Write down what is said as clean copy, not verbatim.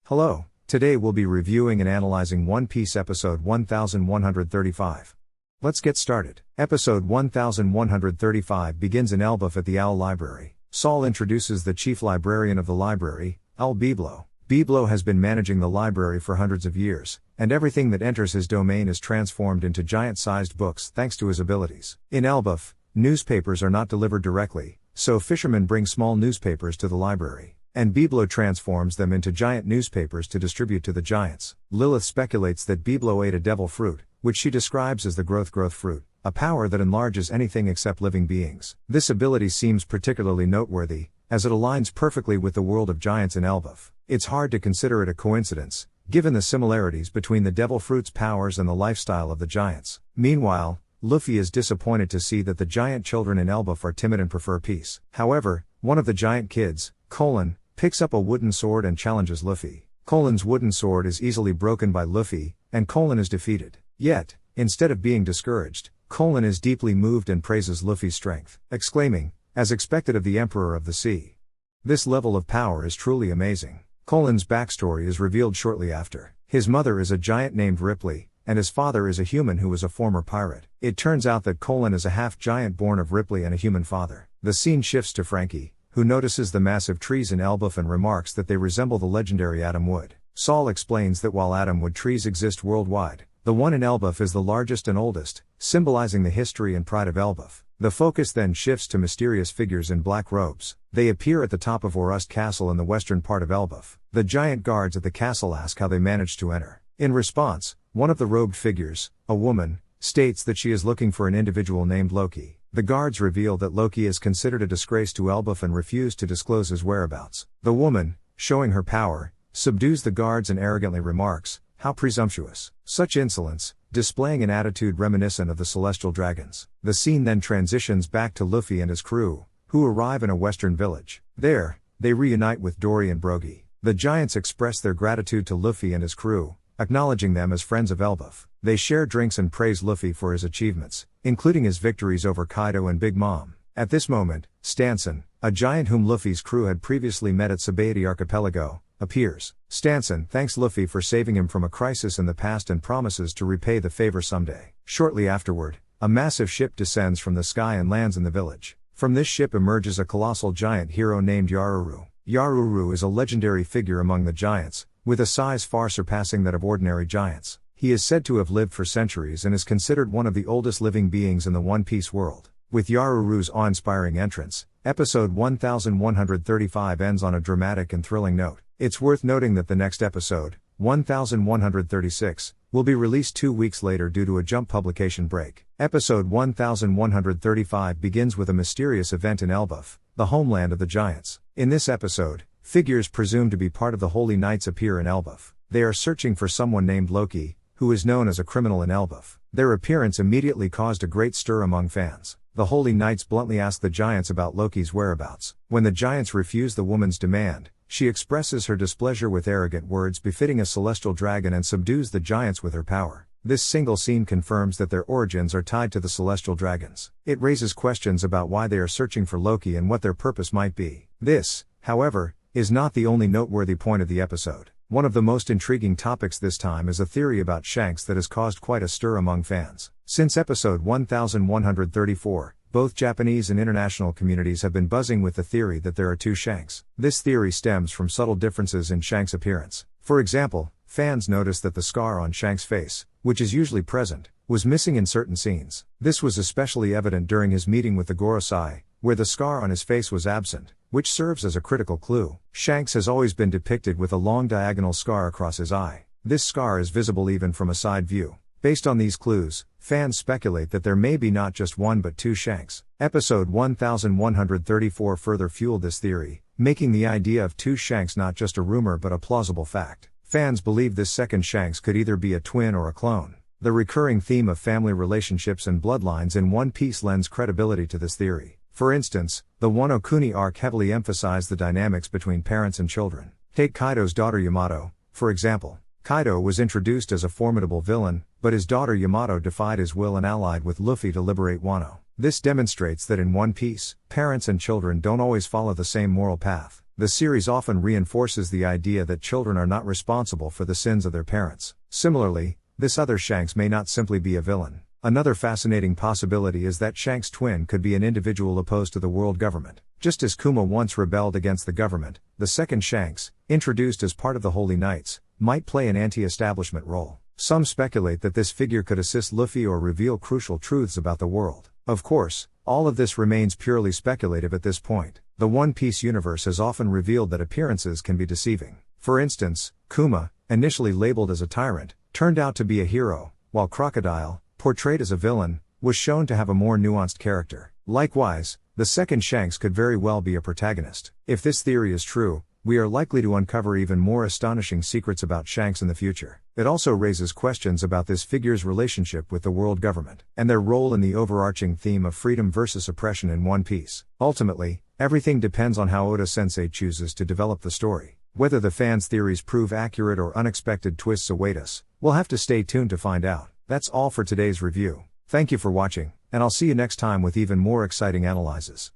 Hello, today we'll be reviewing and analyzing One Piece episode 1135. Let's get started. Episode 1135 begins in Elbaf at the Owl Library. Saul introduces the chief librarian of the library, Owl Biblo. Biblo has been managing the library for hundreds of years, and everything that enters his domain is transformed into giant-sized books thanks to his abilities. In Elbaf, newspapers are not delivered directly, so fishermen bring small newspapers to the library, and Biblo transforms them into giant newspapers to distribute to the giants. Lilith speculates that Biblo ate a devil fruit, which she describes as the growth fruit, a power that enlarges anything except living beings. This ability seems particularly noteworthy, as it aligns perfectly with the world of giants in Elbaf. It's hard to consider it a coincidence, given the similarities between the devil fruit's powers and the lifestyle of the giants. Meanwhile, Luffy is disappointed to see that the giant children in Elbaf are timid and prefer peace. However, one of the giant kids, Colin, picks up a wooden sword and challenges Luffy. Colin's wooden sword is easily broken by Luffy, and Colin is defeated. Yet, instead of being discouraged, Colin is deeply moved and praises Luffy's strength, exclaiming, "As expected of the Emperor of the Sea. This level of power is truly amazing." Colin's backstory is revealed shortly after. His mother is a giant named Ripley, and his father is a human who was a former pirate. It turns out that Colin is a half-giant born of Ripley and a human father. The scene shifts to Frankie, who notices the massive trees in Elbaf and remarks that they resemble the legendary Atom Wood. Saul explains that while Atom Wood trees exist worldwide, the one in Elbaf is the largest and oldest, symbolizing the history and pride of Elbaf. The focus then shifts to mysterious figures in black robes. They appear at the top of Orust Castle in the western part of Elbaf. The giant guards at the castle ask how they managed to enter. In response, one of the robed figures, a woman, states that she is looking for an individual named Loki. The guards reveal that Loki is considered a disgrace to Elbaf and refuse to disclose his whereabouts. The woman, showing her power, subdues the guards and arrogantly remarks, "How presumptuous." Such insolence, displaying an attitude reminiscent of the celestial dragons. The scene then transitions back to Luffy and his crew, who arrive in a western village. There, they reunite with Dory and Brogy. The giants express their gratitude to Luffy and his crew, acknowledging them as friends of Elbaf. They share drinks and praise Luffy for his achievements, including his victories over Kaido and Big Mom. At this moment, Stanson, a giant whom Luffy's crew had previously met at Sabaody Archipelago, appears. Stanson thanks Luffy for saving him from a crisis in the past and promises to repay the favor someday. Shortly afterward, a massive ship descends from the sky and lands in the village. From this ship emerges a colossal giant hero named Yaruru. Yaruru is a legendary figure among the giants, with a size far surpassing that of ordinary giants. He is said to have lived for centuries and is considered one of the oldest living beings in the One Piece world. With Yaruru's awe-inspiring entrance, episode 1135 ends on a dramatic and thrilling note. It's worth noting that the next episode, 1136, will be released 2 weeks later due to a Jump publication break. Episode 1135 begins with a mysterious event in Elbaf, the homeland of the giants. In this episode, figures presumed to be part of the Holy Knights appear in Elbaf. They are searching for someone named Loki, who is known as a criminal in Elbaf. Their appearance immediately caused a great stir among fans. The Holy Knights bluntly ask the giants about Loki's whereabouts. When the giants refuse the woman's demand, she expresses her displeasure with arrogant words befitting a celestial dragon and subdues the giants with her power. This single scene confirms that their origins are tied to the celestial dragons. It raises questions about why they are searching for Loki and what their purpose might be. This, however, is not the only noteworthy point of the episode. One of the most intriguing topics this time is a theory about Shanks that has caused quite a stir among fans. Since episode 1134, both Japanese and international communities have been buzzing with the theory that there are two Shanks. This theory stems from subtle differences in Shanks' appearance. For example, fans noticed that the scar on Shanks' face, which is usually present, was missing in certain scenes. This was especially evident during his meeting with the Gorosei, where the scar on his face was absent, which serves as a critical clue. Shanks has always been depicted with a long diagonal scar across his eye. This scar is visible even from a side view. Based on these clues, fans speculate that there may be not just one but two Shanks. Episode 1134 further fueled this theory, making the idea of two Shanks not just a rumor but a plausible fact. Fans believe this second Shanks could either be a twin or a clone. The recurring theme of family relationships and bloodlines in One Piece lends credibility to this theory. For instance, the Wano Kuni arc heavily emphasized the dynamics between parents and children. Take Kaido's daughter Yamato, for example. Kaido was introduced as a formidable villain, but his daughter Yamato defied his will and allied with Luffy to liberate Wano. This demonstrates that in One Piece, parents and children don't always follow the same moral path. The series often reinforces the idea that children are not responsible for the sins of their parents. Similarly, this other Shanks may not simply be a villain. Another fascinating possibility is that Shanks' twin could be an individual opposed to the world government. Just as Kuma once rebelled against the government, the second Shanks, introduced as part of the Holy Knights, might play an anti-establishment role. Some speculate that this figure could assist Luffy or reveal crucial truths about the world. Of course, all of this remains purely speculative at this point. The One Piece universe has often revealed that appearances can be deceiving. For instance, Kuma, initially labeled as a tyrant, turned out to be a hero, while Crocodile, portrayed as a villain, was shown to have a more nuanced character. Likewise, the second Shanks could very well be a protagonist. If this theory is true, we are likely to uncover even more astonishing secrets about Shanks in the future. It also raises questions about this figure's relationship with the world government, and their role in the overarching theme of freedom versus oppression in One Piece. Ultimately, everything depends on how Oda-sensei chooses to develop the story. Whether the fans' theories prove accurate or unexpected twists await us, we'll have to stay tuned to find out. That's all for today's review. Thank you for watching, and I'll see you next time with even more exciting analyses.